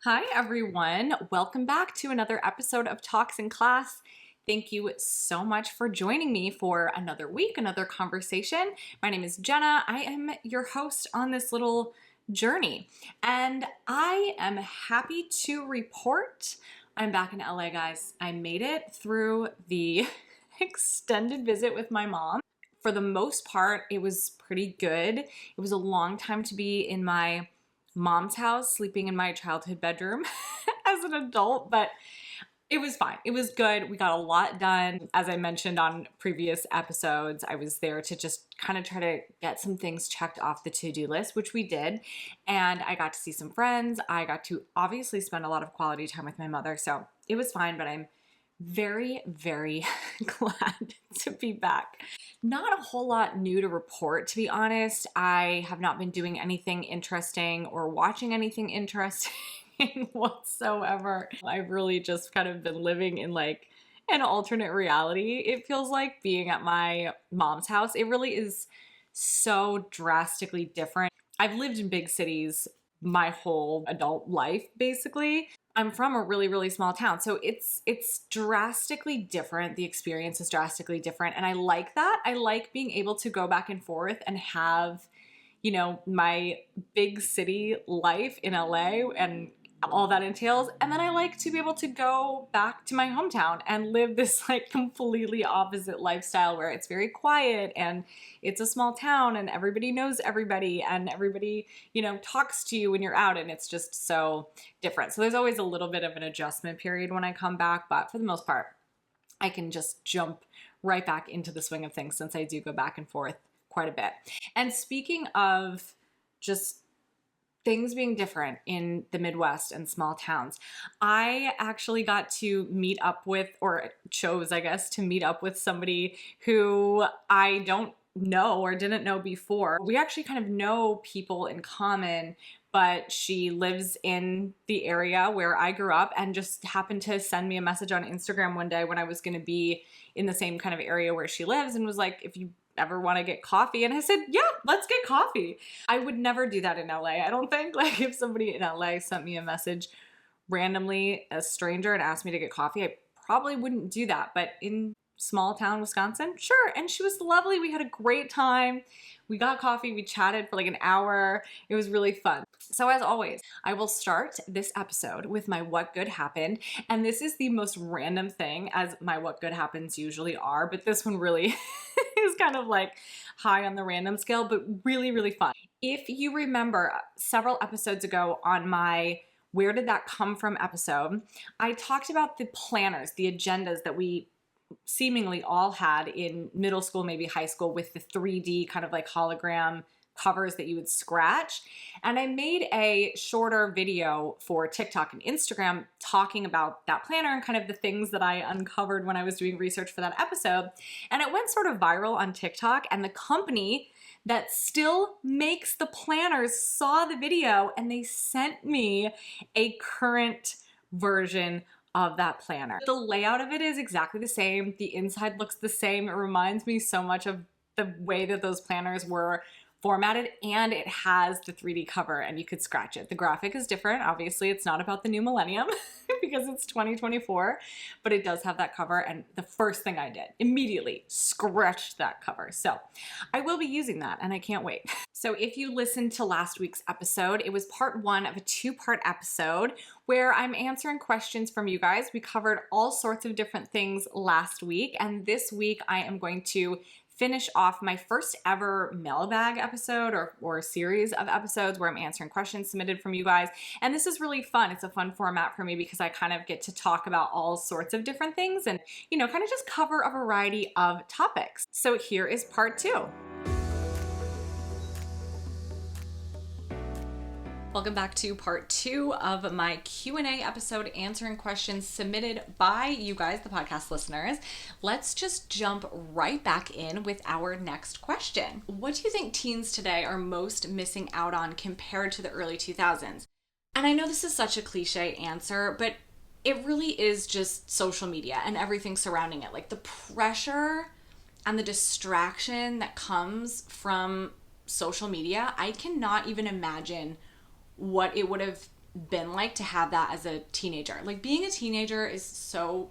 Hi, everyone. Welcome back to another episode of Talks in Class. Thank you so much for joining me for another week, another conversation. My name is Jenna. I am your host on this little journey, and I am happy to report I'm back in LA, guys. I made it through the extended visit with my mom. For the most part, it was pretty good. It was a long time to be in my mom's house, sleeping in my childhood bedroom as an adult, but it was fine. It was good. We got a lot done. As I mentioned on previous episodes, I was there to just kind of try to get some things checked off the to-do list, which we did. And I got to see some friends. I got to obviously spend a lot of quality time with my mother. So it was fine, but I'm very, very glad to be back. Not a whole lot new to report, to be honest. I have not been doing anything interesting or watching anything interesting whatsoever. I've really just kind of been living in like an alternate reality. It feels like being at my mom's house. It really is so drastically different. I've lived in big cities my whole adult life, basically. I'm from a really, really small town, so it's drastically different. The experience is drastically different, and I like that. I like being able to go back and forth and have, my big city life in LA and all that entails. And then I like to be able to go back to my hometown and live this like completely opposite lifestyle where it's very quiet and it's a small town and everybody knows everybody and everybody, talks to you when you're out, and it's just so different. So there's always a little bit of an adjustment period when I come back, but for the most part, I can just jump right back into the swing of things since I do go back and forth quite a bit. And speaking of just things being different in the Midwest and small towns, I actually got to meet up with, or chose, I guess, to meet up with somebody who I don't know or didn't know before. We actually kind of know people in common, but she lives in the area where I grew up and just happened to send me a message on Instagram one day when I was going to be in the same kind of area where she lives, and was like, if you ever want to get coffee. And I said, yeah, let's get coffee. I would never do that in LA. I don't think, like, if somebody in LA sent me a message randomly, a stranger, and asked me to get coffee, I probably wouldn't do that. But in small town Wisconsin, sure. And she was lovely. We had a great time. We got coffee. We chatted for like an hour. It was really fun. So as always, I will start this episode with my what good happened. And this is the most random thing, as my what good happens usually are, but this one really is kind of like high on the random scale, but really, really fun. If you remember several episodes ago on my Where Did That Come From episode, I talked about the planners, the agendas that we seemingly all had in middle school, maybe high school, with the 3D kind of like hologram covers that you would scratch. And I made a shorter video for TikTok and Instagram talking about that planner and kind of the things that I uncovered when I was doing research for that episode. And it went sort of viral on TikTok, and the company that still makes the planners saw the video and they sent me a current version of that planner. The layout of it is exactly the same. The inside looks the same. It reminds me so much of the way that those planners were formatted, and it has the 3D cover and you could scratch it. The graphic is different. Obviously, it's not about the new millennium because it's 2024, but it does have that cover. And the first thing I did, immediately scratched that cover. So I will be using that and I can't wait. So if you listened to last week's episode, it was part one of a two-part episode where I'm answering questions from you guys. We covered all sorts of different things last week, and this week I am going to finish off my first ever mailbag episode or series of episodes where I'm answering questions submitted from you guys. And this is really fun. It's a fun format for me because I kind of get to talk about all sorts of different things and, kind of just cover a variety of topics. So here is part two. Welcome back to part two of my Q&A episode answering questions submitted by you guys, the podcast listeners. Let's just jump right back in with our next question. What do you think teens today are most missing out on compared to the early 2000s? And I know this is such a cliche answer, but it really is just social media and everything surrounding it. Like the pressure and the distraction that comes from social media, I cannot even imagine what it would have been like to have that as a teenager. Like being a teenager is so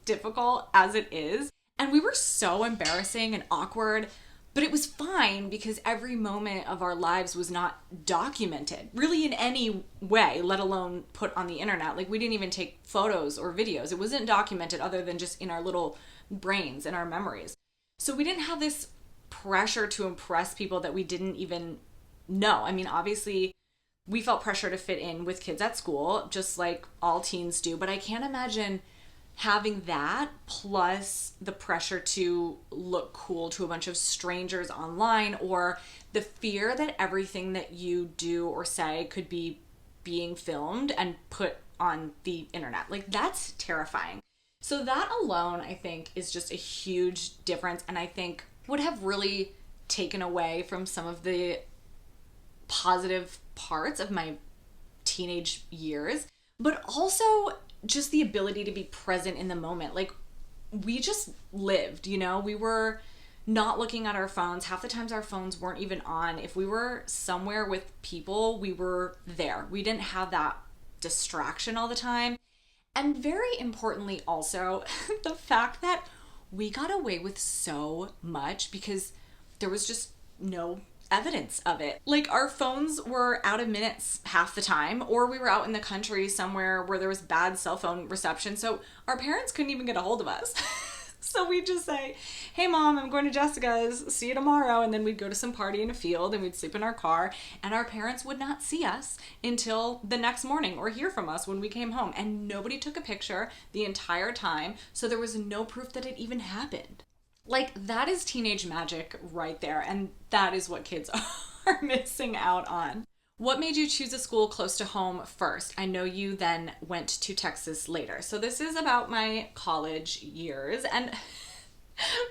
difficult as it is. And we were so embarrassing and awkward, but it was fine because every moment of our lives was not documented really in any way, let alone put on the internet. Like we didn't even take photos or videos. It wasn't documented other than just in our little brains and our memories. So we didn't have this pressure to impress people that we didn't even know. I mean, obviously we felt pressure to fit in with kids at school, just like all teens do, but I can't imagine having that plus the pressure to look cool to a bunch of strangers online, or the fear that everything that you do or say could be being filmed and put on the internet. Like that's terrifying. So that alone, I think, is just a huge difference, and I think would have really taken away from some of the positive parts of my teenage years, but also just the ability to be present in the moment. Like we just lived, you know, we were not looking at our phones. Half the times our phones weren't even on. If we were somewhere with people, we were there. We didn't have that distraction all the time. And very importantly also, the fact that we got away with so much because there was just no evidence of it. Like our phones were out of minutes half the time, or we were out in the country somewhere where there was bad cell phone reception, so our parents couldn't even get a hold of us. So we'd just say, hey mom, I'm going to Jessica's, see you tomorrow. And then we'd go to some party in a field and we'd sleep in our car, and our parents would not see us until the next morning or hear from us when we came home. And nobody took a picture the entire time, so there was no proof that it even happened. Like that is teenage magic right there. And that is what kids are missing out on. What made you choose a school close to home first? I know you then went to Texas later. So this is about my college years, and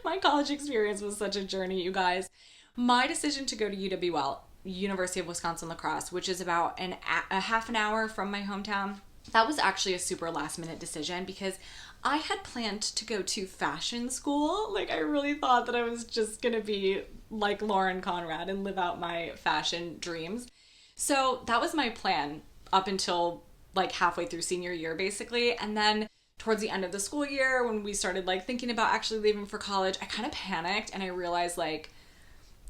my college experience was such a journey, you guys. My decision to go to UWL, University of Wisconsin-La Crosse, which is about a half an hour from my hometown, that was actually a super last minute decision because I had planned to go to fashion school. Like I really thought that I was just gonna be like Lauren Conrad and live out my fashion dreams. So that was my plan up until like halfway through senior year, basically. And then towards the end of the school year, when we started like thinking about actually leaving for college, I kind of panicked and I realized like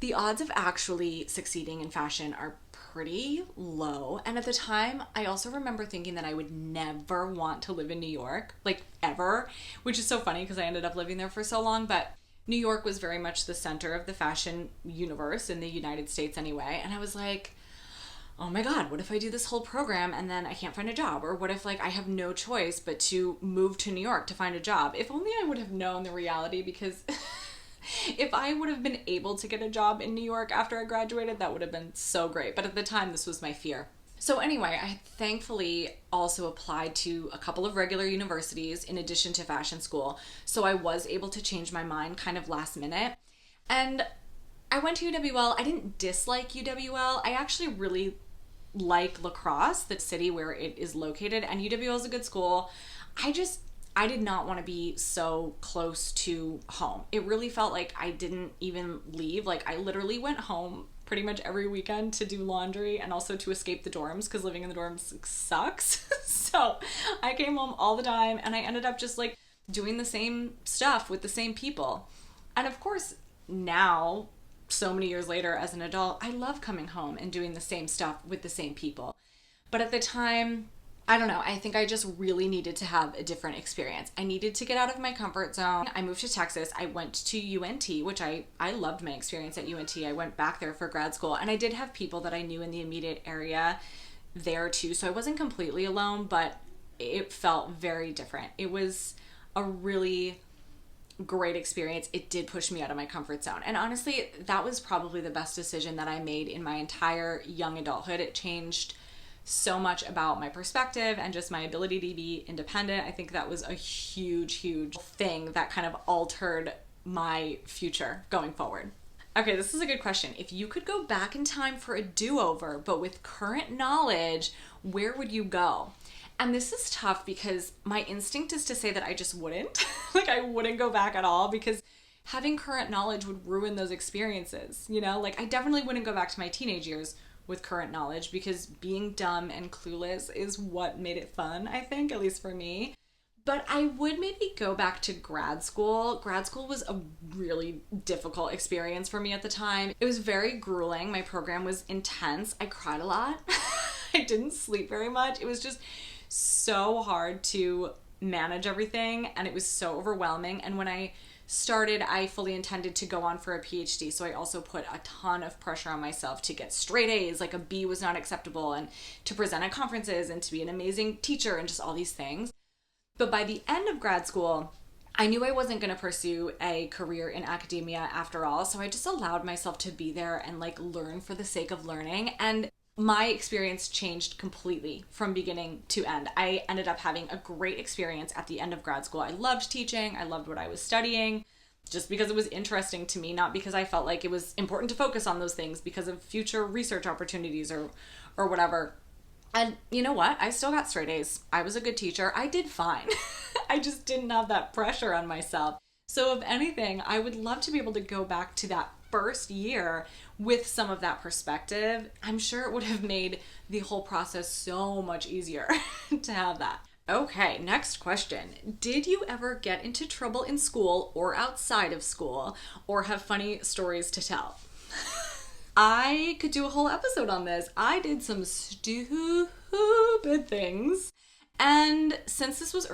the odds of actually succeeding in fashion are pretty low. And at the time, I also remember thinking that I would never want to live in New York, like ever, which is so funny because I ended up living there for so long. But New York was very much the center of the fashion universe in the United States anyway. And I was like, oh my God, what if I do this whole program and then I can't find a job? Or what if like I have no choice but to move to New York to find a job? If only I would have known the reality, because if I would have been able to get a job in New York after I graduated, that would have been so great. But at the time, this was my fear. So anyway, I thankfully also applied to a couple of regular universities in addition to fashion school. So I was able to change my mind kind of last minute. And I went to UWL. I didn't dislike UWL. I actually really like La Crosse, the city where it is located, and UWL is a good school. I did not want to be so close to home. It really felt like I didn't even leave. Like I literally went home pretty much every weekend to do laundry and also to escape the dorms because living in the dorms sucks. So I came home all the time and I ended up just like doing the same stuff with the same people. And of course, now, so many years later as an adult, I love coming home and doing the same stuff with the same people. But at the time, I don't know, I think I just really needed to have a different experience. I needed to get out of my comfort zone. I moved to Texas. I went to UNT, which I loved my experience at UNT. I went back there for grad school, and I did have people that I knew in the immediate area there too. So I wasn't completely alone, but it felt very different. It was a really great experience. It did push me out of my comfort zone. And honestly, that was probably the best decision that I made in my entire young adulthood. It changed so much about my perspective and just my ability to be independent. I think that was a huge, huge thing that kind of altered my future going forward. Okay, this is a good question. If you could go back in time for a do-over, but with current knowledge, where would you go? And this is tough because my instinct is to say that I just wouldn't. Like I wouldn't go back at all because having current knowledge would ruin those experiences, you know? Like I definitely wouldn't go back to my teenage years with current knowledge, because being dumb and clueless is what made it fun, I think, at least for me. But I would maybe go back to grad school. Grad school was a really difficult experience for me at the time. It was very grueling. My program was intense. I cried a lot. I didn't sleep very much. It was just so hard to manage everything, and it was so overwhelming. And when I started, I fully intended to go on for a PhD, so I also put a ton of pressure on myself to get straight A's, like a B was not acceptable, and to present at conferences and to be an amazing teacher and just all these things. But by the end of grad school, I knew I wasn't going to pursue a career in academia after all, so I just allowed myself to be there and like learn for the sake of learning. And my experience changed completely from beginning to end. I ended up having a great experience at the end of grad school. I loved teaching. I loved what I was studying just because it was interesting to me, not because I felt like it was important to focus on those things because of future research opportunities or whatever. And you know what? I still got straight A's. I was a good teacher. I did fine. I just didn't have that pressure on myself. So if anything, I would love to be able to go back to that first year with some of that perspective. I'm sure it would have made the whole process so much easier to have that. Okay, next question. Did you ever get into trouble in school or outside of school, or have funny stories to tell? I could do a whole episode on this. I did some stupid things. And since this was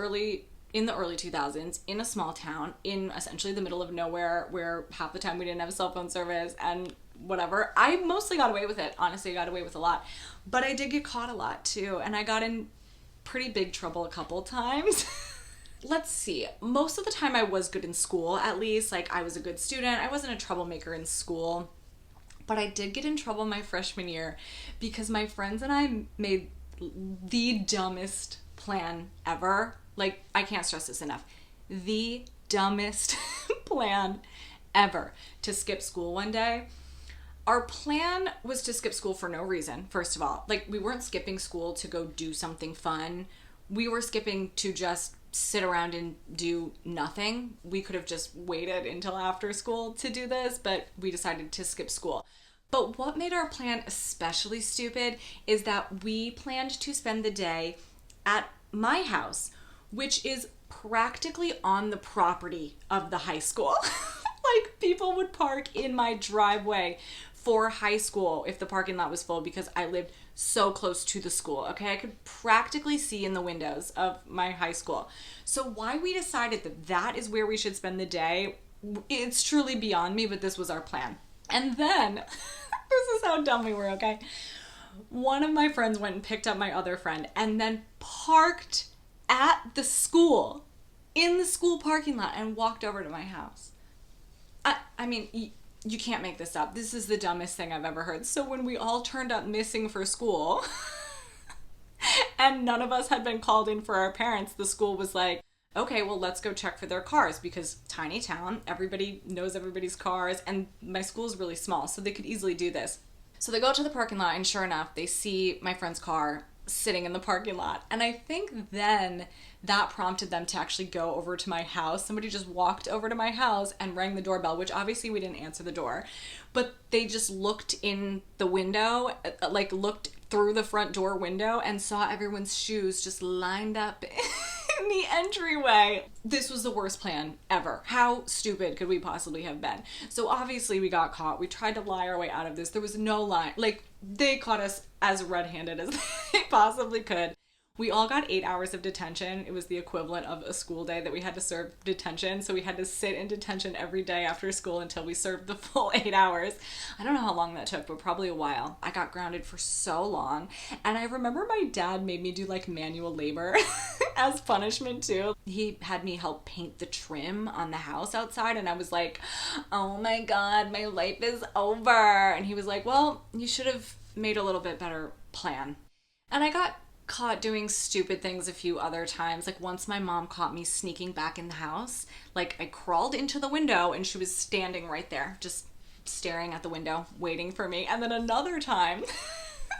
in the early 2000s, in a small town, in essentially the middle of nowhere, where half the time we didn't have cell phone service and whatever, I mostly got away with it. Honestly, I got away with a lot. But I did get caught a lot too, and I got in pretty big trouble a couple times. Let's see. Most of the time I was good in school, at least. Like, I was a good student. I wasn't a troublemaker in school. But I did get in trouble my freshman year because my friends and I made the dumbest plan ever. Like, I can't stress this enough. The dumbest plan ever to skip school one day. Our plan was to skip school for no reason, first of all. Like, we weren't skipping school to go do something fun. We were skipping to just sit around and do nothing. We could have just waited until after school to do this, but we decided to skip school. But what made our plan especially stupid is that we planned to spend the day at my house, which is practically on the property of the high school. Like, people would park in my driveway for high school if the parking lot was full because I lived so close to the school, okay? I could practically see in the windows of my high school. So why we decided that that is where we should spend the day, it's truly beyond me, but this was our plan. And then, this is how dumb we were, okay? One of my friends went and picked up my other friend and then parked at the school, in the school parking lot, and walked over to my house. I mean, you can't make this up. This is the dumbest thing I've ever heard. So when we all turned up missing for school and none of us had been called in for our parents, the school was like, okay, well, let's go check for their cars, because tiny town, everybody knows everybody's cars, and my school is really small, so they could easily do this. So they go to the parking lot, and sure enough, they see my friend's car sitting in the parking lot. And I think then that prompted them to actually go over to my house. Somebody just walked over to my house and rang the doorbell, which obviously we didn't answer the door, but they just looked in the window, like looked through the front door window and saw everyone's shoes just lined up in the entryway. This was the worst plan ever. How stupid could we possibly have been? So obviously we got caught. We tried to lie our way out of this. There was no lie. Like, they caught us as red-handed as they possibly could. We all got 8 hours of detention. It was the equivalent of a school day that we had to serve detention. So we had to sit in detention every day after school until we served the full 8 hours. I don't know how long that took, but probably a while. I got grounded for so long. And I remember my dad made me do like manual labor as punishment too. He had me help paint the trim on the house outside. And I was like, oh my God, my life is over. And he was like, well, you should have made a little bit better plan. And I got caught doing stupid things a few other times. Like, once my mom caught me sneaking back in the house. Like, I crawled into the window and she was standing right there, just staring at the window, waiting for me. And then another time,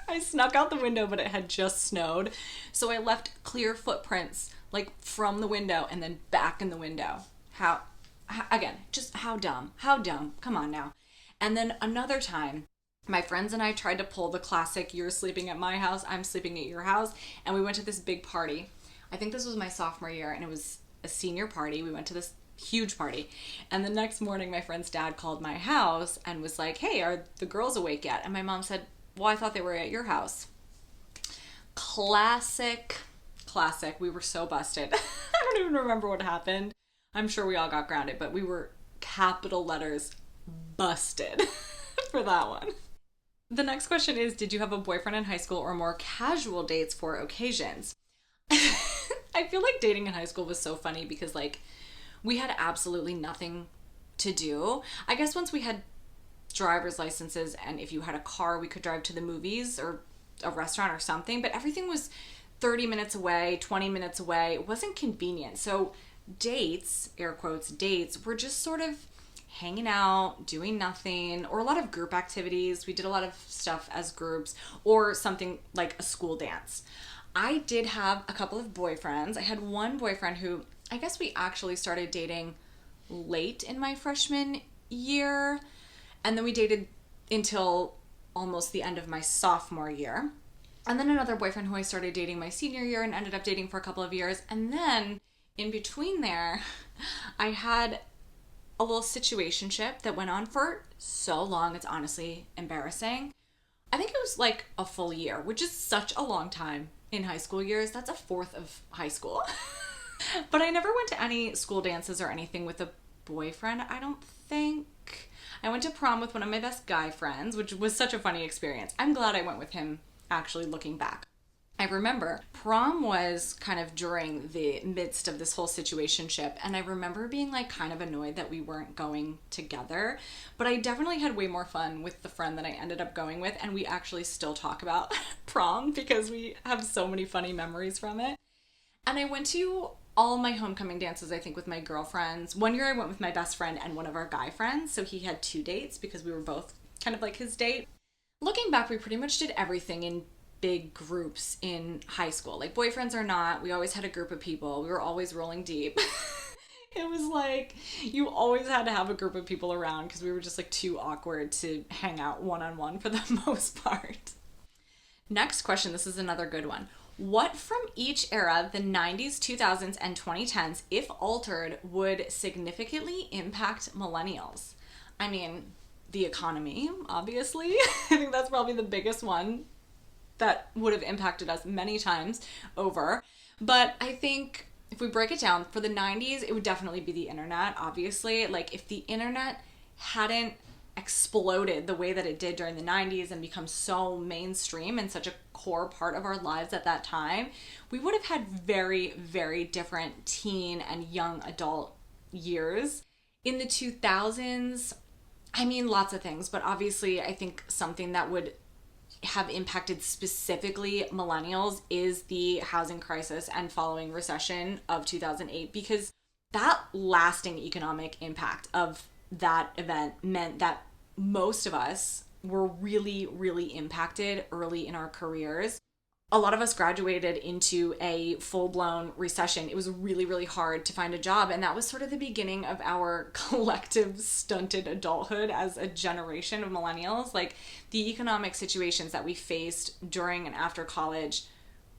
I snuck out the window, but it had just snowed. So I left clear footprints, like, from the window and then back in the window. Again, just how dumb? How dumb? Come on now. And then another time, My friends and I tried to pull the classic, you're sleeping at my house, I'm sleeping at your house, and we went to this big party. I think this was my sophomore year, and it was a senior party. We went to this huge party. And the next morning, my friend's dad called my house and was like, hey, are the girls awake yet? And my mom said, well, I thought they were at your house. Classic. We were so busted. I don't even remember what happened. I'm sure we all got grounded, but we were capital letters busted for that one. The next question is, did you have a boyfriend in high school or more casual dates for occasions? I feel like dating in high school was so funny because like we had absolutely nothing to do. I guess once we had driver's licenses and if you had a car, we could drive to the movies or a restaurant or something, but everything was 30 minutes away, 20 minutes away. It wasn't convenient. So dates, air quotes, dates, were just sort of hanging out, doing nothing, or a lot of group activities. We did a lot of stuff as groups or something like a school dance. I did have a couple of boyfriends. I had one boyfriend who I guess we actually started dating late in my freshman year, and then we dated until almost the end of my sophomore year. And then another boyfriend who I started dating my senior year and ended up dating for a couple of years. And then in between there, I had a little situationship that went on for so long, it's honestly embarrassing. I think it was like a full year, which is such a long time in high school years. That's a fourth of high school. But I never went to any school dances or anything with a boyfriend, I don't think. I went to prom with one of my best guy friends, which was such a funny experience. I'm glad I went with him, actually, looking back. I remember prom was kind of during the midst of this whole situationship, and I remember being like kind of annoyed that we weren't going together, but I definitely had way more fun with the friend that I ended up going with, and we actually still talk about prom because we have so many funny memories from it. And I went to all my homecoming dances, I think, with my girlfriends. One year I went with my best friend and one of our guy friends, so he had 2 dates because we were both kind of like his date. Looking back, we pretty much did everything in big groups in high school. Like, boyfriends or not, we always had a group of people. We were always rolling deep. It was like you always had to have a group of people around because we were just like too awkward to hang out one-on-one for the most part. Next question, this is another good one. What from each era, the 90s, 2000s, and 2010s, if altered, would significantly impact millennials? I mean, the economy, obviously. I think that's probably the biggest one that would have impacted us many times over. But I think if we break it down, for the 90s, it would definitely be the internet, obviously. Like, if the internet hadn't exploded the way that it did during the 90s and become so mainstream and such a core part of our lives at that time, we would have had very, very different teen and young adult years. In the 2000s, I mean, lots of things, but obviously I think something that would have impacted specifically millennials is the housing crisis and following recession of 2008, because that lasting economic impact of that event meant that most of us were really, really impacted early in our careers. A lot of us graduated into a full-blown recession. It was really, really hard to find a job, and that was sort of the beginning of our collective stunted adulthood as a generation of millennials. Like, the economic situations that we faced during and after college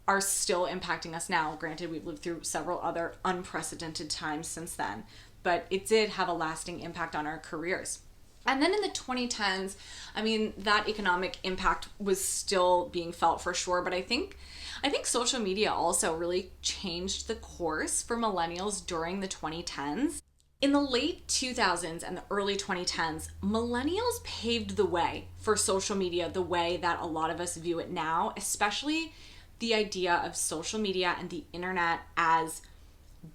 are still impacting us now. Granted, we've lived through several other unprecedented times since then, but it did have a lasting impact on our careers. And then in the 2010s, I mean, that economic impact was still being felt for sure, but I think social media also really changed the course for millennials during the 2010s. In the late 2000s and the early 2010s, millennials paved the way for social media the way that a lot of us view it now, especially the idea of social media and the internet as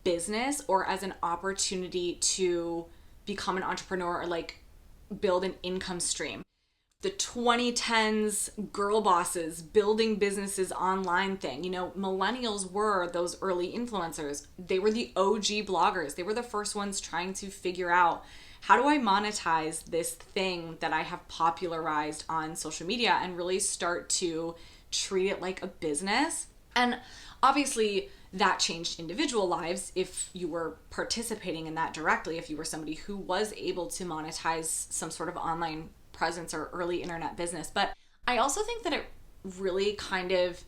business or as an opportunity to become an entrepreneur or like build an income stream. The 2010s girl bosses building businesses online thing. You know, millennials were those early influencers. They were the OG bloggers. They were the first ones trying to figure out, how do I monetize this thing that I have popularized on social media and really start to treat it like a business? And obviously that changed individual lives if you were participating in that directly, if you were somebody who was able to monetize some sort of online presence or early internet business. But I also think that it really kind of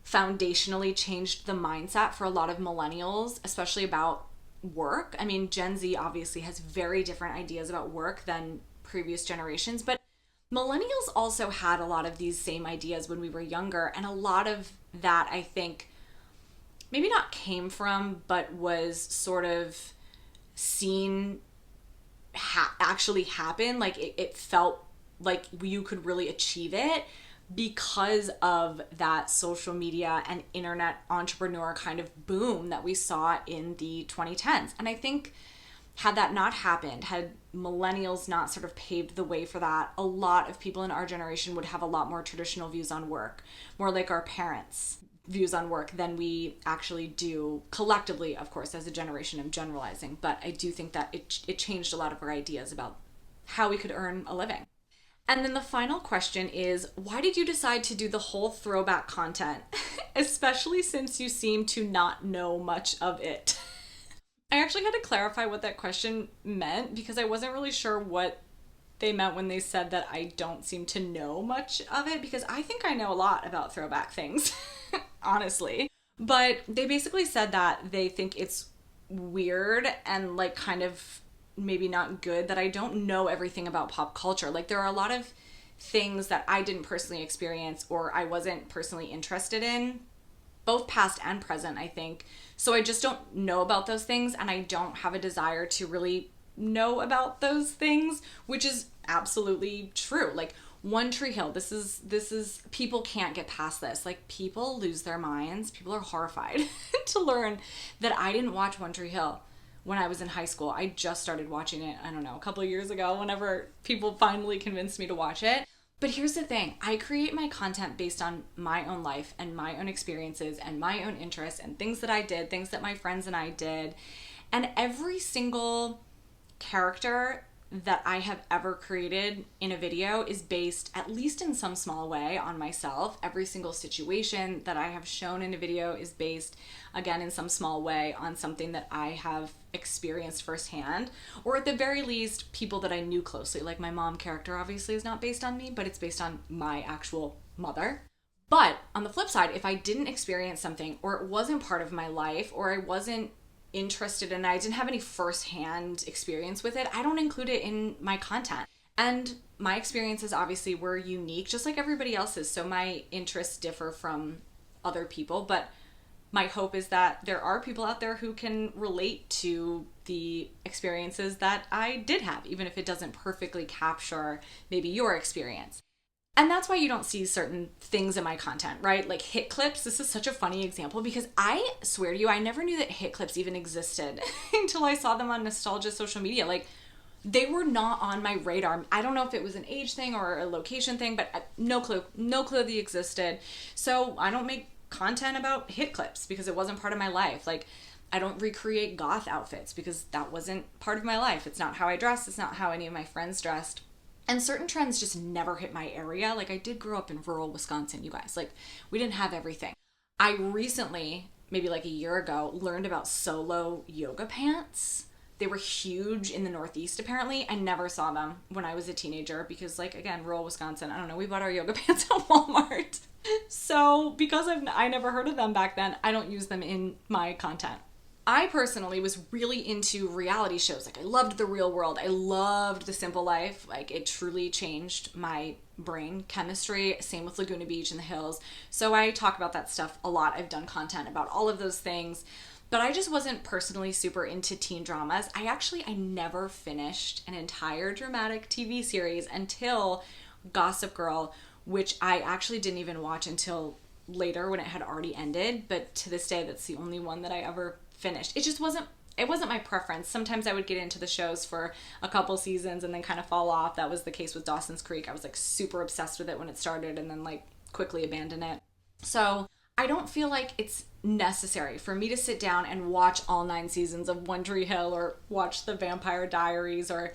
foundationally changed the mindset for a lot of millennials, especially about work. I mean, Gen Z obviously has very different ideas about work than previous generations, but millennials also had a lot of these same ideas when we were younger. And a lot of that, I think, maybe not came from, but was sort of seen actually happen. Like it felt like you could really achieve it because of that social media and internet entrepreneur kind of boom that we saw in the 2010s. And I think had that not happened, had millennials not sort of paved the way for that, a lot of people in our generation would have a lot more traditional views on work, more like our parents' views on work than we actually do collectively, of course, as a generation. I'm generalizing, but I do think that it changed a lot of our ideas about how we could earn a living. And then the final question is, why did you decide to do the whole throwback content, especially since you seem to not know much of it? I actually had to clarify what that question meant because I wasn't really sure what they meant when they said that I don't seem to know much of it, because I think I know a lot about throwback things, honestly. But they basically said that they think it's weird and like kind of maybe not good that I don't know everything about pop culture. Like there are a lot of things that I didn't personally experience or I wasn't personally interested in, both past and present, I think. So I just don't know about those things, and I don't have a desire to really know about those things, which is absolutely true. Like One Tree Hill, this is people can't get past this. Like people lose their minds. People are horrified to learn that I didn't watch One Tree Hill when I was in high school. I just started watching it, I don't know, a couple of years ago, whenever people finally convinced me to watch it. But here's the thing, I create my content based on my own life and my own experiences and my own interests and things that I did, things that my friends and I did. And every single character that I have ever created in a video is based, at least in some small way, on myself. Every single situation that I have shown in a video is based, again, in some small way on something that I have experienced firsthand, or at the very least, people that I knew closely. Like my mom character obviously is not based on me, but it's based on my actual mother. But on the flip side, if I didn't experience something, or it wasn't part of my life, or I wasn't interested in it, I didn't have any firsthand experience with it, I don't include it in my content. And my experiences obviously were unique, just like everybody else's, so my interests differ from other people, but my hope is that there are people out there who can relate to the experiences that I did have, even if it doesn't perfectly capture maybe your experience. And that's why you don't see certain things in my content, right? Like hit clips. This is such a funny example because I swear to you, I never knew that hit clips even existed until I saw them on nostalgia social media. Like they were not on my radar. I don't know if it was an age thing or a location thing, but no clue they existed. So I don't make content about hit clips because it wasn't part of my life. Like I don't recreate goth outfits because that wasn't part of my life. It's not how I dress. It's not how any of my friends dressed. And certain trends just never hit my area. Like I did grow up in rural Wisconsin, you guys. Like we didn't have everything. I recently, maybe like a year ago, learned about solo yoga pants. They were huge in the Northeast, apparently. I never saw them when I was a teenager because, like, again, rural Wisconsin, I don't know, we bought our yoga pants at Walmart. So because I never heard of them back then, I don't use them in my content. I personally was really into reality shows. Like I loved The Real World. I loved The Simple Life. Like it truly changed my brain chemistry. Same with Laguna Beach and the hills. So I talk about that stuff a lot. I've done content about all of those things, but I just wasn't personally super into teen dramas. I never finished an entire dramatic TV series until Gossip Girl, which I actually didn't even watch until later when it had already ended. But to this day, that's the only one that I ever finished. It wasn't my preference. Sometimes I would get into the shows for a couple seasons and then kind of fall off. That was the case with Dawson's Creek. I was like super obsessed with it when it started and then like quickly abandon it. So I don't feel like it's necessary for me to sit down and watch all 9 seasons of One Tree Hill or watch The Vampire Diaries or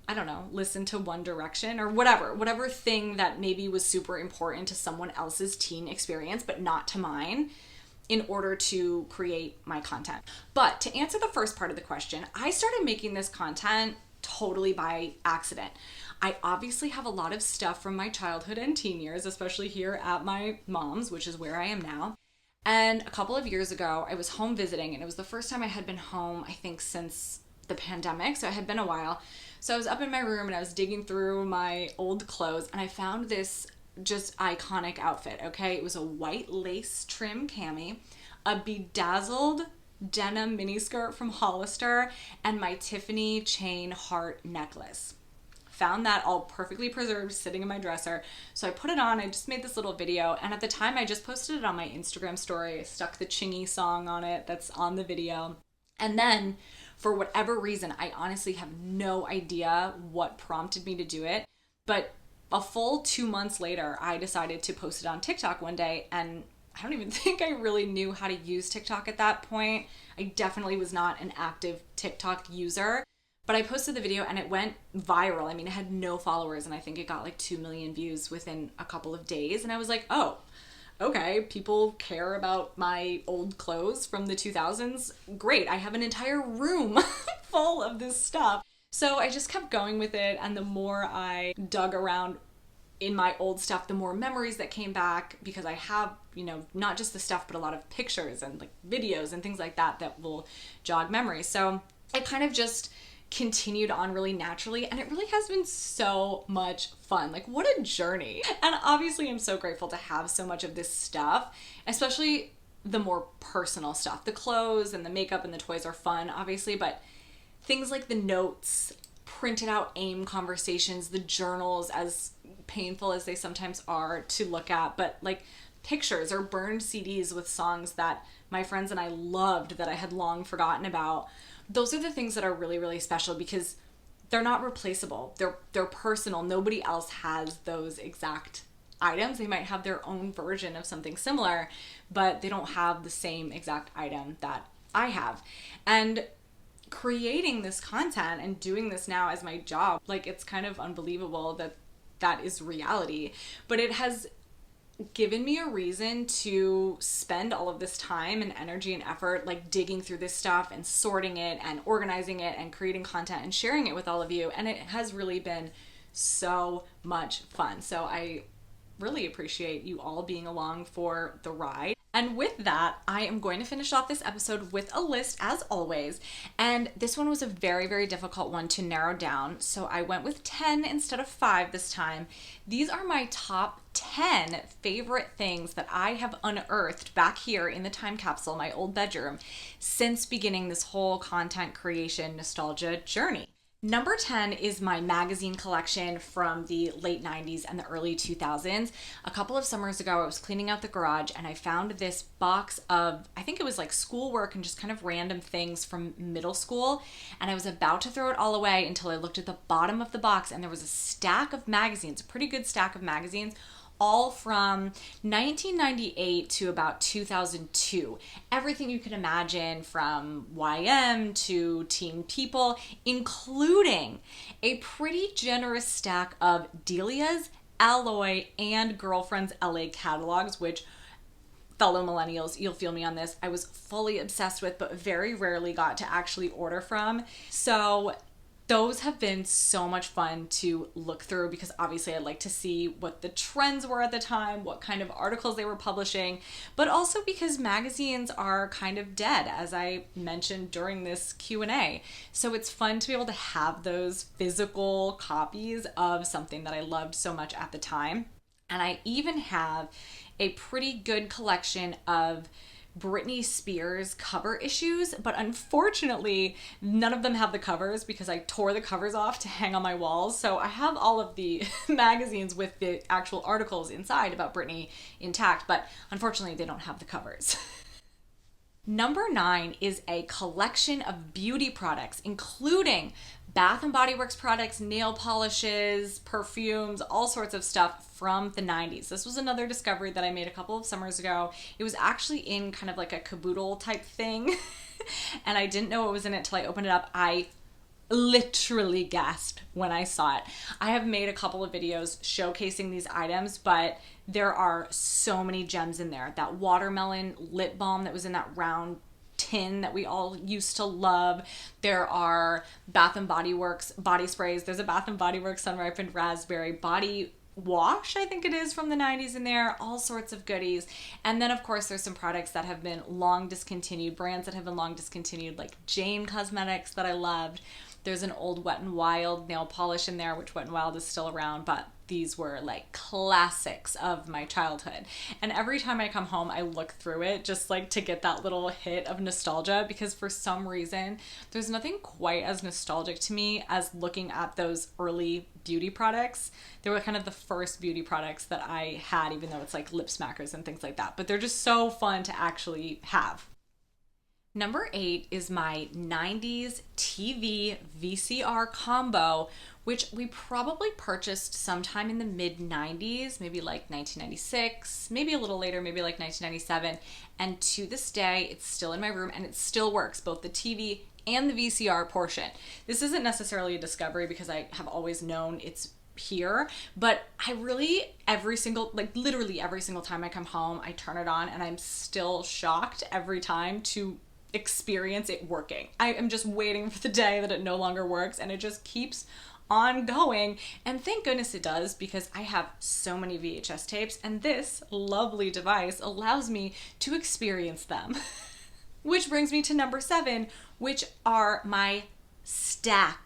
I don't know, listen to One Direction or whatever thing that maybe was super important to someone else's teen experience, but not to mine, in order to create my content. But to answer the first part of the question, I started making this content totally by accident. I obviously have a lot of stuff from my childhood and teen years, especially here at my mom's, which is where I am now. And a couple of years ago, I was home visiting, and it was the first time I had been home, I think, since the pandemic. So it had been a while. So I was up in my room and I was digging through my old clothes, and I found this just iconic outfit, okay? It was a white lace trim cami, a bedazzled denim miniskirt from Hollister, and my Tiffany chain heart necklace. Found that all perfectly preserved sitting in my dresser. So I put it on, I just made this little video, and at the time I just posted it on my Instagram story. I stuck the Chingy song on it that's on the video. And then for whatever reason, I honestly have no idea what prompted me to do it, but a full 2 months later, I decided to post it on TikTok one day, and I don't even think I really knew how to use TikTok at that point. I definitely was not an active TikTok user, but I posted the video and it went viral. I mean, it had no followers, and I think it got like 2 million views within a couple of days. And I was like, oh, okay, people care about my old clothes from the 2000s. Great, I have an entire room full of this stuff. So I just kept going with it, and the more I dug around in my old stuff, the more memories that came back, because I have, not just the stuff, but a lot of pictures and like videos and things like that that will jog memories. So it kind of just continued on really naturally, and it really has been so much fun. Like, what a journey. And obviously I'm so grateful to have so much of this stuff, especially the more personal stuff. The clothes and the makeup and the toys are fun, obviously, but things like the notes, printed out AIM conversations, the journals, as painful as they sometimes are to look at, but like pictures or burned CDs with songs that my friends and I loved that I had long forgotten about. Those are the things that are really, really special, because they're not replaceable. They're personal. Nobody else has those exact items. They might have their own version of something similar, but they don't have the same exact item that I have. And creating this content and doing this now as my job, like, it's kind of unbelievable that that is reality, but it has given me a reason to spend all of this time and energy and effort, like digging through this stuff and sorting it and organizing it and creating content and sharing it with all of you. And it has really been so much fun. So I really appreciate you all being along for the ride. And with that, I am going to finish off this episode with a list, as always. And this one was a very, very difficult one to narrow down. So I went with 10 instead of 5 this time. These are my top 10 favorite things that I have unearthed back here in the time capsule, my old bedroom, since beginning this whole content creation nostalgia journey. Number 10 is my magazine collection from the late 90s and the early 2000s. A couple of summers ago, I was cleaning out the garage and I found this box of, I think it was like schoolwork and just kind of random things from middle school. And I was about to throw it all away until I looked at the bottom of the box, and there was a stack of magazines, a pretty good stack of magazines, all from 1998 to about 2002. Everything you can imagine, from YM to Teen People, including a pretty generous stack of Delia's, Alloy, and Girlfriend's LA catalogs, which, fellow millennials, you'll feel me on this, I was fully obsessed with, but very rarely got to actually order from. So those have been so much fun to look through, because obviously I like to see what the trends were at the time, what kind of articles they were publishing, but also because magazines are kind of dead, as I mentioned during this Q&A. So it's fun to be able to have those physical copies of something that I loved so much at the time. And I even have a pretty good collection of Britney Spears cover issues, but unfortunately none of them have the covers because I tore the covers off to hang on my walls. So I have all of the magazines with the actual articles inside about Britney intact, but unfortunately they don't have the covers. Number 9 is a collection of beauty products, including Bath and Body Works products, nail polishes, perfumes, all sorts of stuff from the 90s. This was another discovery that I made a couple of summers ago. It was actually in kind of like a caboodle type thing, and I didn't know what was in it till I opened it up. I literally gasped when I saw it. I have made a couple of videos showcasing these items, but there are so many gems in there. That watermelon lip balm that was in that round tin that we all used to love. There are Bath and Body Works body sprays. There's a Bath and Body Works Sun Ripened Raspberry body wash, I think it is, from the 90s in there, all sorts of goodies. And then of course there's some products that have been long discontinued, brands that have been long discontinued, like Jane Cosmetics that I loved. There's an old Wet n Wild nail polish in there, which Wet n Wild is still around, but these were like classics of my childhood. And every time I come home, I look through it just like to get that little hit of nostalgia, because for some reason, there's nothing quite as nostalgic to me as looking at those early beauty products. They were kind of the first beauty products that I had, even though it's like lip smackers and things like that. But they're just so fun to actually have. Number 8 is my 90s TV VCR combo, which we probably purchased sometime in the mid 90s, maybe like 1996, maybe a little later, maybe like 1997. And to this day, it's still in my room and it still works, both the TV and the VCR portion. This isn't necessarily a discovery because I have always known it's here, but I really, literally every single time I come home, I turn it on and I'm still shocked every time to experience it working. I am just waiting for the day that it no longer works, and it just keeps on going. And thank goodness it does, because I have so many VHS tapes and this lovely device allows me to experience them. Which brings me to number 7, which are my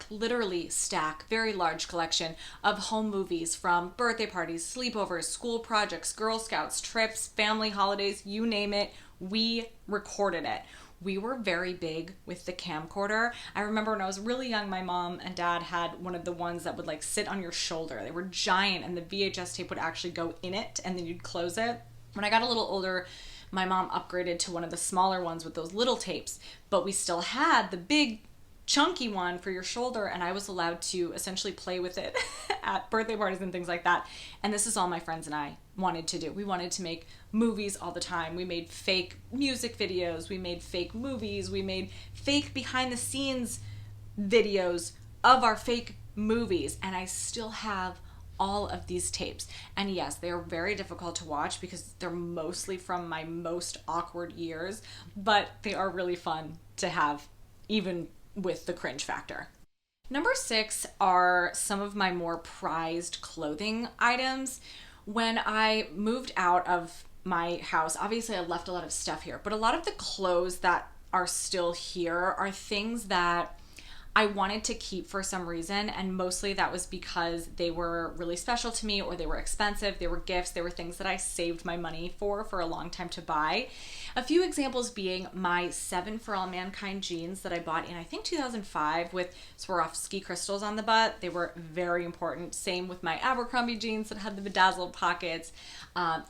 literally stack, very large collection of home movies from birthday parties, sleepovers, school projects, Girl Scouts, trips, family holidays, you name it, we recorded it. We were very big with the camcorder. I remember when I was really young, my mom and dad had one of the ones that would like sit on your shoulder. They were giant and the VHS tape would actually go in it and then you'd close it. When I got a little older, my mom upgraded to one of the smaller ones with those little tapes, but we still had the big chunky one for your shoulder, and I was allowed to essentially play with it at birthday parties and things like that. And this is all my friends and I wanted to do. We wanted to make movies all the time. We made fake music videos, we made fake movies, we made fake behind the scenes videos of our fake movies, and I still have all of these tapes. And yes, they are very difficult to watch because they're mostly from my most awkward years, but they are really fun to have, even with the cringe factor. Number 6 are some of my more prized clothing items. When I moved out of my house, obviously I left a lot of stuff here, but a lot of the clothes that are still here are things that I wanted to keep for some reason, and mostly that was because they were really special to me, or they were expensive, they were gifts, they were things that I saved my money for a long time to buy. A few examples being my 7 For All Mankind jeans that I bought in, I think, 2005 with Swarovski crystals on the butt. They were very important. Same with my Abercrombie jeans that had the bedazzled pockets.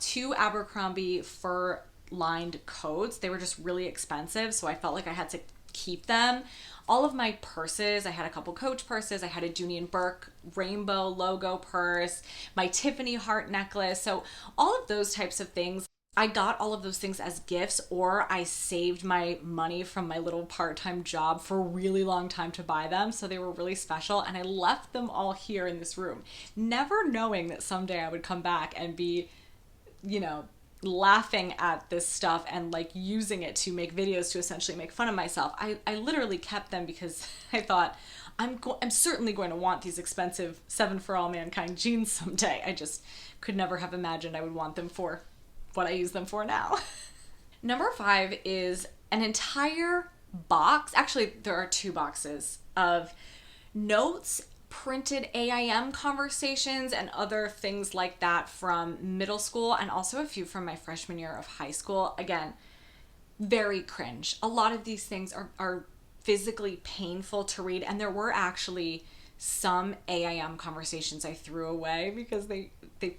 2 Abercrombie fur lined coats. They were just really expensive, so I felt like I had to keep them. All of my purses, I had a couple Coach purses, I had a Dooney and Burke rainbow logo purse, my Tiffany heart necklace. So all of those types of things, I got all of those things as gifts, or I saved my money from my little part-time job for a really long time to buy them. So they were really special, and I left them all here in this room, never knowing that someday I would come back and be, laughing at this stuff and like using it to make videos to essentially make fun of myself. I literally kept them because I thought I'm certainly going to want these expensive 7 For All Mankind jeans someday. I just could never have imagined I would want them for what I use them for now. Number 5 is an entire box. Actually, there are 2 boxes of notes, printed AIM conversations, and other things like that from middle school, and also a few from my freshman year of high school. Again, very cringe. A lot of these things are physically painful to read, and there were actually some AIM conversations I threw away because they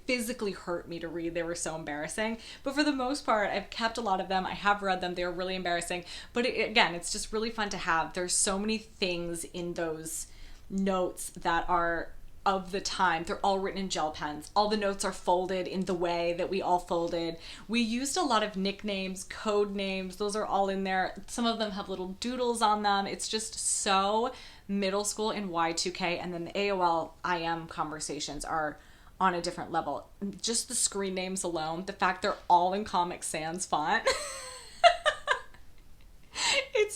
physically hurt me to read. They were so embarrassing. But for the most part, I've kept a lot of them. I have read them. They're really embarrassing. But again, it's just really fun to have. There's so many things in those notes that are of the time. They're all written in gel pens. All the notes are folded in the way that we all folded. We used a lot of nicknames, code names. Those are all in there. Some of them have little doodles on them. It's just so middle school in Y2K. And then the AOL IM conversations are on a different level. Just the screen names alone, the fact they're all in Comic Sans font.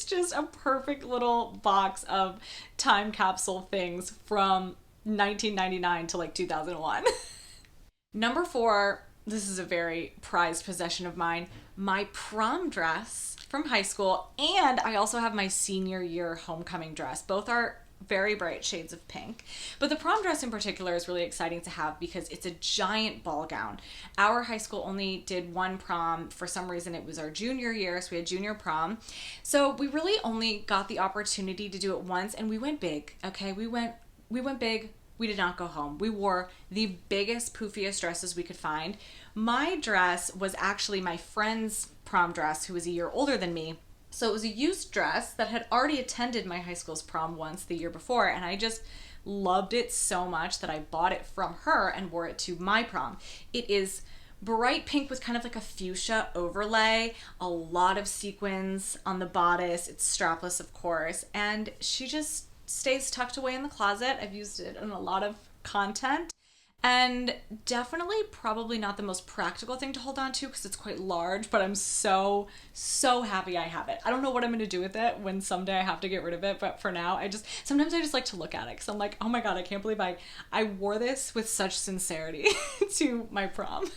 It's just a perfect little box of time capsule things from 1999 to like 2001. Number 4, this is a very prized possession of mine, my prom dress from high school, and I also have my senior year homecoming dress. Both are very bright shades of pink. But the prom dress in particular is really exciting to have because it's a giant ball gown. Our high school only did one prom. For some reason, it was our junior year, so we had junior prom. So we really only got the opportunity to do it once, and we went big, okay? We went big. We did not go home. We wore the biggest, poofiest dresses we could find. My dress was actually my friend's prom dress, who was a year older than me. So it was a used dress that had already attended my high school's prom once the year before, and I just loved it so much that I bought it from her and wore it to my prom. It is bright pink with kind of like a fuchsia overlay, a lot of sequins on the bodice. It's strapless, of course, and she just stays tucked away in the closet. I've used it in a lot of content. And definitely probably not the most practical thing to hold on to because it's quite large, but I'm so happy I have it. I don't know what I'm going to do with it when someday I have to get rid of it, but for now, sometimes I just like to look at it because I'm like, oh my God, I can't believe I wore this with such sincerity to my prom.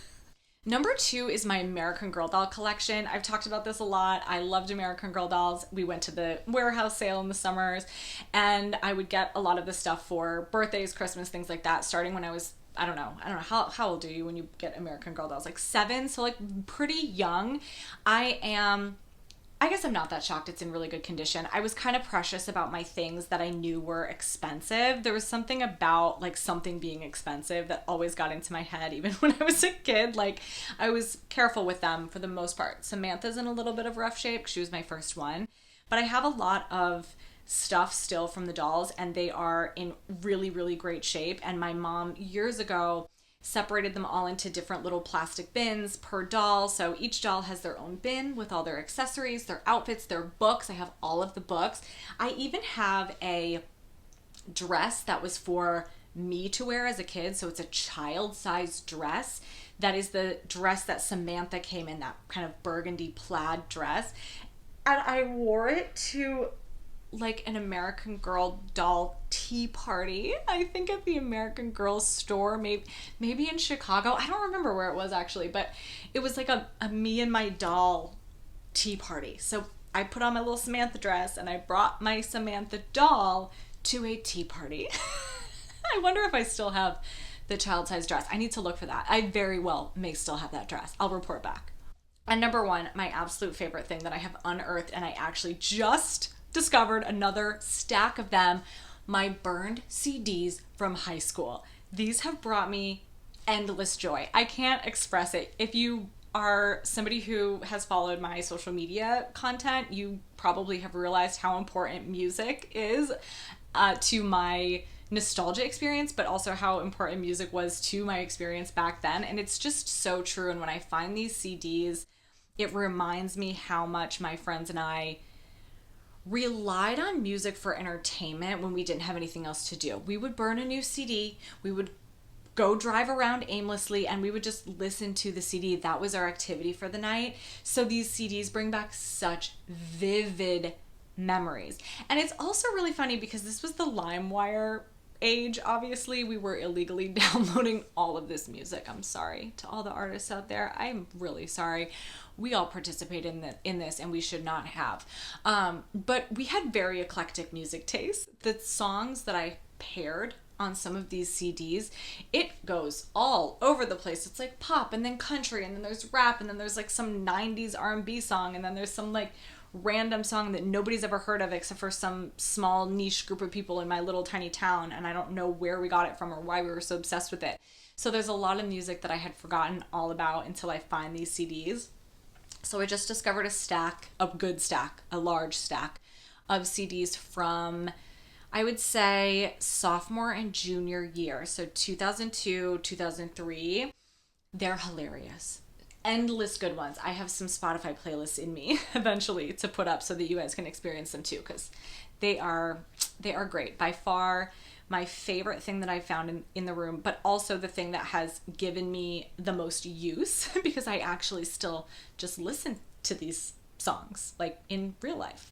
Number 2 is my American Girl doll collection. I've talked about this a lot. I loved American Girl dolls. We went to the warehouse sale in the summers, and I would get a lot of the stuff for birthdays, Christmas, things like that, starting when I was, I don't know, how old are you when you get American Girl dolls? Like 7, so like pretty young. I guess I'm not that shocked it's in really good condition. I was kind of precious about my things that I knew were expensive. There was something about like something being expensive that always got into my head even when I was a kid. Like I was careful with them for the most part. Samantha's in a little bit of rough shape. She was my first one. But I have a lot of stuff still from the dolls and they are in really, really great shape. And my mom years ago separated them all into different little plastic bins per doll. So each doll has their own bin with all their accessories, their outfits, their books. I have all of the books. I even have a dress that was for me to wear as a kid. So it's a child-sized dress. That is the dress that Samantha came in, that kind of burgundy plaid dress. And I wore it to like an American Girl doll tea party, I think at the American Girl store, maybe in Chicago. I don't remember where it was actually, but it was like a me and my doll tea party. So I put on my little Samantha dress and I brought my Samantha doll to a tea party. I wonder if I still have the child-sized dress. I need to look for that. I very well may still have that dress. I'll report back. And number 1, my absolute favorite thing that I have unearthed, and I actually just discovered another stack of them, my burned CDs from high school. These have brought me endless joy. I can't express it. If you are somebody who has followed my social media content, you probably have realized how important music is to my nostalgia experience, but also how important music was to my experience back then. And it's just so true. And when I find these CDs, it reminds me how much my friends and I relied on music for entertainment when we didn't have anything else to do. We would burn a new CD, we would go drive around aimlessly, and we would just listen to the CD. That was our activity for the night. So these CDs bring back such vivid memories. And it's also really funny because this was the LimeWire age. Obviously, we were illegally downloading all of this music. I'm sorry to all the artists out there. I'm really sorry. We all participated in this and we should not have. But we had very eclectic music tastes. The songs that I paired on some of these CDs, it goes all over the place. It's like pop and then country and then there's rap and then there's like some 90s R&B song and then there's some like random song that nobody's ever heard of except for some small niche group of people in my little tiny town, and I don't know where we got it from or why we were so obsessed with it. So there's a lot of music that I had forgotten all about until I find these CDs. So I just discovered a large stack of CDs from, I would say, sophomore and junior year. So 2002, 2003. They're hilarious. Endless good ones. I have some Spotify playlists in me eventually to put up so that you guys can experience them too, because they are great. By far my favorite thing that I found in the room, but also the thing that has given me the most use because I actually still just listen to these songs like in real life.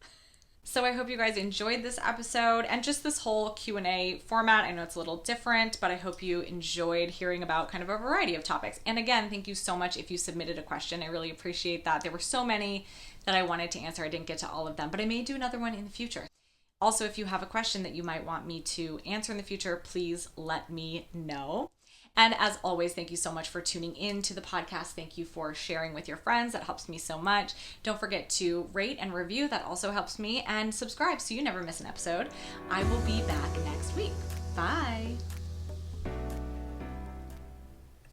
So I hope you guys enjoyed this episode and just this whole Q&A format. I know it's a little different, but I hope you enjoyed hearing about kind of a variety of topics. And again, thank you so much if you submitted a question. I really appreciate that. There were so many that I wanted to answer. I didn't get to all of them, but I may do another one in the future. Also, if you have a question that you might want me to answer in the future, please let me know. And as always, thank you so much for tuning in to the podcast. Thank you for sharing with your friends. That helps me so much. Don't forget to rate and review. That also helps me. And subscribe so you never miss an episode. I will be back next week. Bye.